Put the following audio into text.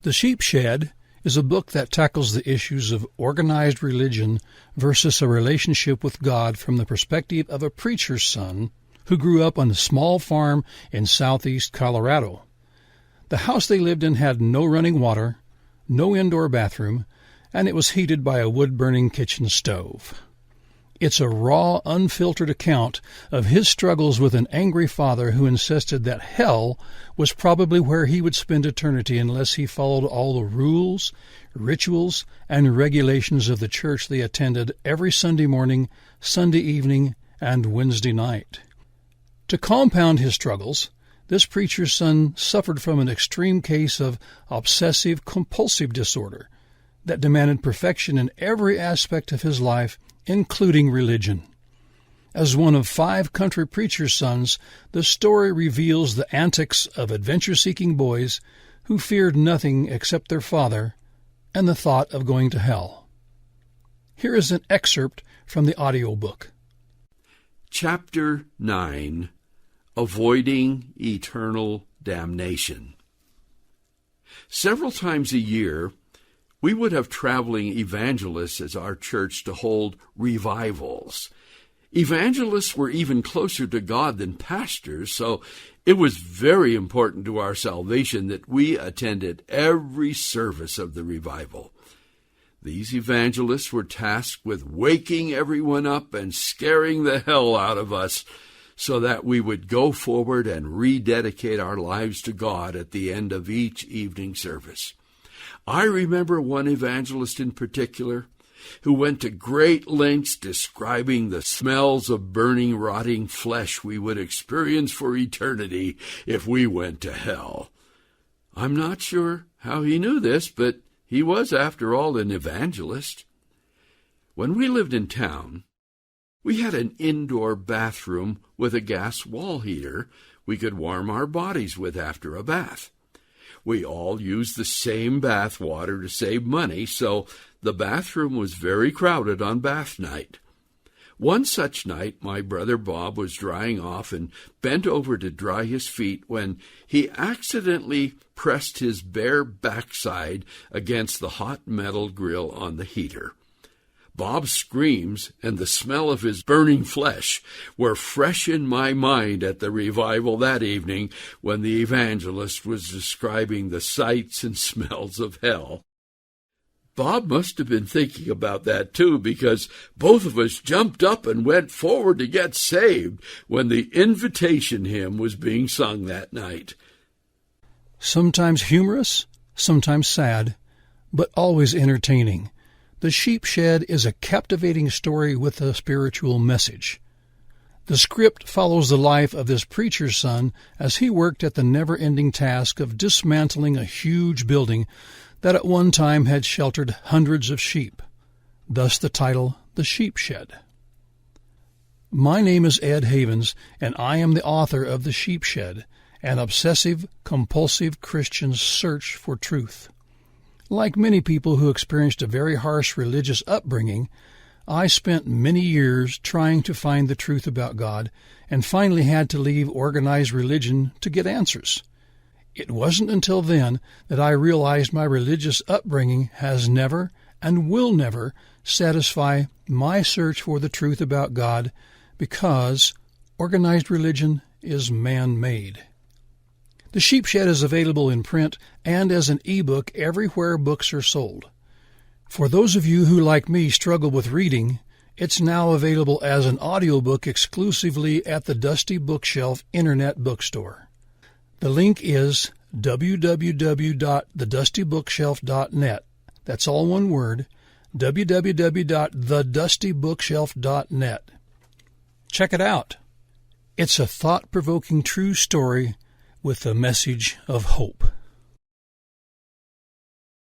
The Sheep Shed is a book that tackles the issues of organized religion versus a relationship with God from the perspective of a preacher's son who grew up on a small farm in southeast Colorado. The house they lived in had no running water, no indoor bathroom, and it was heated by a wood-burning kitchen stove. It's a raw, unfiltered account of his struggles with an angry father who insisted that hell was probably where he would spend eternity unless he followed all the rules, rituals, and regulations of the church they attended every Sunday morning, Sunday evening, and Wednesday night. To compound his struggles, this preacher's son suffered from an extreme case of obsessive-compulsive disorder that demanded perfection in every aspect of his life, including religion. As one of 5 country preacher's sons, the story reveals the antics of adventure-seeking boys who feared nothing except their father and the thought of going to hell. Here is an excerpt from the audiobook. Chapter 9, Avoiding Eternal Damnation. Several times a year, we would have traveling evangelists as our church to hold revivals. Evangelists were even closer to God than pastors, so it was very important to our salvation that we attended every service of the revival. These evangelists were tasked with waking everyone up and scaring the hell out of us so that we would go forward and rededicate our lives to God at the end of each evening service. I remember one evangelist in particular who went to great lengths describing the smells of burning, rotting flesh we would experience for eternity if we went to hell. I'm not sure how he knew this, but he was, after all, an evangelist. When we lived in town, we had an indoor bathroom with a gas wall heater we could warm our bodies with after a bath. We all used the same bath water to save money, so the bathroom was very crowded on bath night. One such night, my brother Bob was drying off and bent over to dry his feet when he accidentally pressed his bare backside against the hot metal grill on the heater. Bob's screams and the smell of his burning flesh were fresh in my mind at the revival that evening when the evangelist was describing the sights and smells of hell. Bob must have been thinking about that too, because both of us jumped up and went forward to get saved when the invitation hymn was being sung that night. Sometimes humorous, sometimes sad, but always entertaining. The Sheep Shed is a captivating story with a spiritual message. The script follows the life of this preacher's son as he worked at the never-ending task of dismantling a huge building that at one time had sheltered hundreds of sheep. Thus the title, The Sheep Shed. My name is Ed Havens, and I am the author of The Sheep Shed, an obsessive-compulsive Christian's search for truth. Like many people who experienced a very harsh religious upbringing, I spent many years trying to find the truth about God and finally had to leave organized religion to get answers. It wasn't until then that I realized my religious upbringing has never and will never satisfy my search for the truth about God because organized religion is man-made. The Sheep Shed is available in print and as an e-book everywhere books are sold. For those of you who, like me, struggle with reading, it's now available as an audiobook exclusively at the Dusty Bookshelf Internet Bookstore. The link is www.thedustybookshelf.net. That's all one word, www.thedustybookshelf.net. Check it out. It's a thought-provoking true story with a message of hope.